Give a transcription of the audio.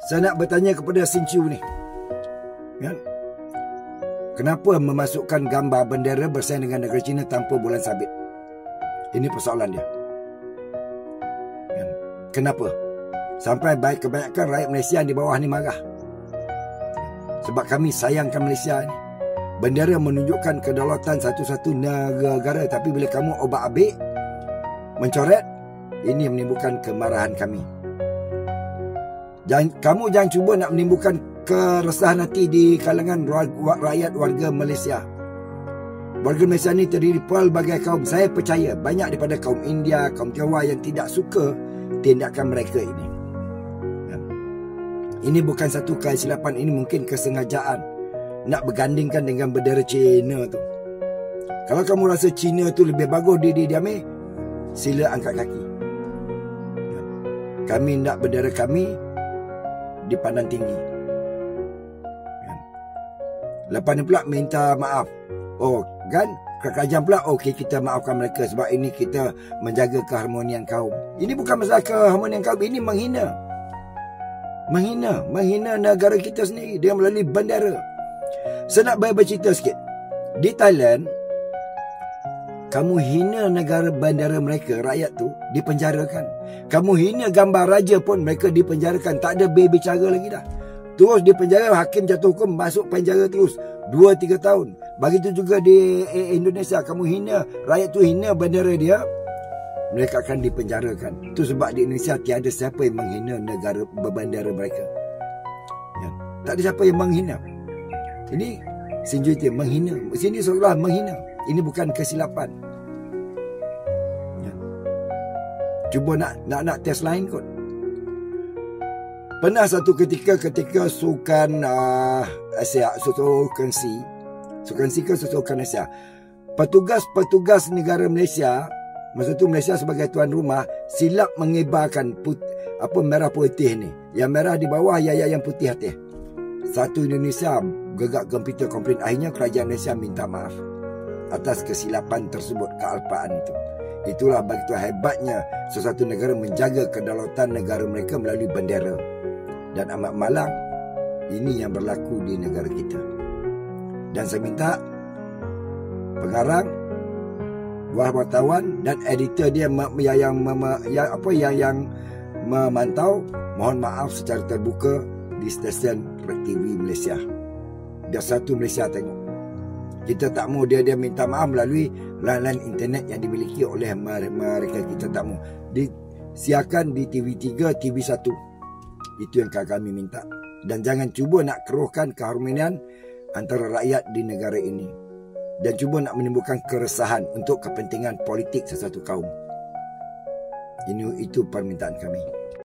Saya nak bertanya kepada Sin Chew ni, kan? Kenapa memasukkan gambar bendera bersaing dengan negara China tanpa bulan sabit? Ini persoalan dia. Kan? Kenapa? Sampai kebanyakan rakyat Malaysia yang di bawah ni marah. Sebab kami sayangkan Malaysia ni. Bendera menunjukkan kedaulatan satu-satu negara, tapi bila kamu obak-abik mencoret, ini menimbulkan kemarahan kami. Kamu jangan cuba nak menimbulkan keresahan hati di kalangan rakyat warga Malaysia. Warga Malaysia ni terdiri pelbagai kaum. Saya percaya banyak daripada kaum India, kaum Tionghoa yang tidak suka tindakan mereka ini. Ini bukan satu kesilapan, ini mungkin kesengajaan nak bergandingkan dengan bendera China tu. Kalau kamu rasa China tu lebih bagus diambil, sila angkat kaki. Kami nak bendera kami dipandang tinggi. Lepas ni pula minta maaf. Oh kan, kerajaan pula okey, kita maafkan mereka sebab ini kita menjaga keharmonian kaum. Ini bukan masalah keharmonian kaum, ini menghina negara kita sendiri dengan melalui bendera. Saya nak bercerita sikit. Di Thailand, kamu hina negara bendera mereka, rakyat tu dipenjarakan. Kamu hina gambar raja pun, mereka dipenjarakan. Tak ada berbicara lagi dah. Terus dipenjara, hakim jatuh hukum, masuk penjara terus 2-3 tahun. Begitu juga di Indonesia, kamu hina, rakyat tu hina bendera dia, mereka akan dipenjarakan. Itu sebab di Indonesia tiada siapa yang menghina negara berbendera mereka. Ya. Tak ada siapa yang menghina. Ini Sinjuti menghina. Sini seolah menghina. Ini bukan kesilapan. Ya. Cuba nak test lain kot. Pernah satu ketika sukan Asia, Sukan Asia, petugas negara Malaysia, masa tu Malaysia sebagai tuan rumah, silap mengibarkan merah putih ni. Yang merah di bawah, yang putih atas. Satu Indonesia gegak gempita komplain. Akhirnya kerajaan Malaysia minta maaf atas kesilapan tersebut, kealpaan itu. Itulah begitu hebatnya sesuatu negara menjaga kedaulatan negara mereka melalui bendera. Dan amat malang ini yang berlaku di negara kita. Dan saya minta pengarang, wartawan dan editor dia yang memantau, mohon maaf secara terbuka di stesen TV Malaysia. Biar satu Malaysia tengok. Kita tak mahu dia minta maaf melalui layanan internet yang dimiliki oleh mereka. Kita tak mahu disiarkan di TV3, TV1. Itu yang kami minta. Dan jangan cuba nak keruhkan keharmonian antara rakyat di negara ini. Dan cuba nak menimbulkan keresahan untuk kepentingan politik sesuatu kaum. Itu permintaan kami.